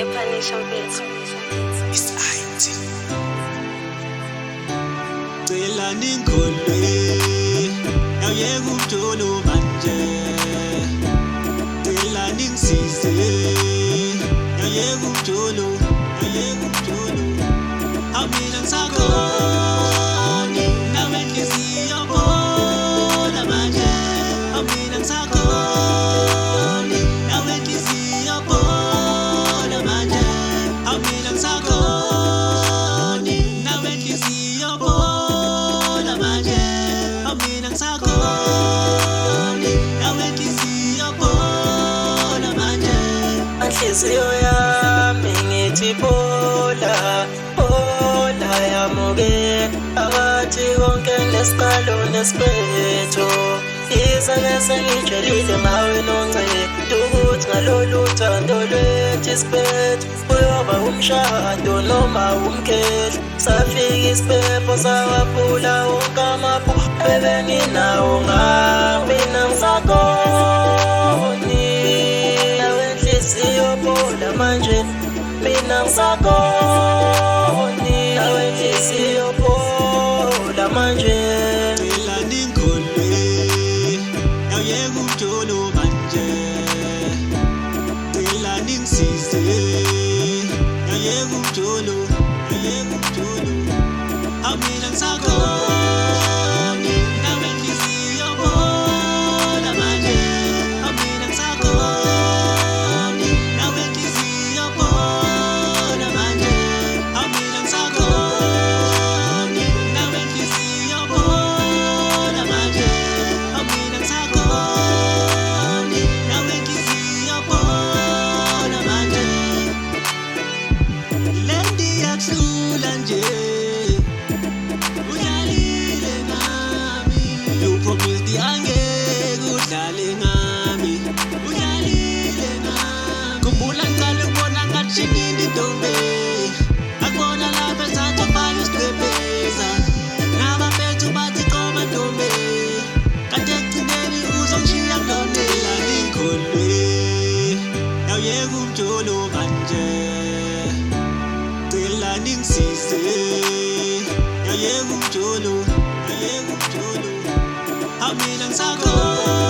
Panisha Beats. It's IT. Cela ningolwe yawuyeka umjolo manje. Cela ningisize yawuyeka umjolo, yawuyeka umjolo. Awumina ngisakhona nawe inhliziyo bona manje. Awumina ngisakhona nawe inhliziyo bona manje. Awumina ngisakhona nawe inhliziyo bona manje. Awumina ngisakhona nawe inhliziyo bona manje. Inhliziyo yami ngithi phola, phola yamuke phakathi konke nesiqalo nesiphetho. Yize bese ngitshelile ngawe noncedo ukuthi ngalolu thando lwethu isiphetho kuyoba umshado noma umkhehlo. Safika isiphepho sawaphula wonke amaphupho ebenginawo ngawe. Mina ngisakhoni nawe inhliziyo phola manje. Mina ngisakhoni nawe inhliziyo phola manje. Cela ningolwe yawuyeka umjolo manje. Cela ningisize yawuyeka umjolo, yawuyeka umjolo. Awumina ngisakhona nawe inhliziyo bona manje. Awumina ngisakhona nawe inhliziyo bona manje. Awumina ngisakhona nawe inhliziyo bona manje. Awumina ngisakhona nawe inhliziyo bona manje. Lendi yakuhlula nje uyalile ngami. You promised angeke udlale ngami. Uyalile ngami. Khumbula ngicala ukubona ngathi shinini intombi. Akubona lapha esatha fana isigwebheza. Nabafethu bathi qoma ntombi. Kanti ekugcineni uzongishiya ngilone. Cela ningolwe yawuyeka umjolo manje. Cela ningisize yawuyeka umjolo, yawuyeka umjolo. Awumina ngisakhona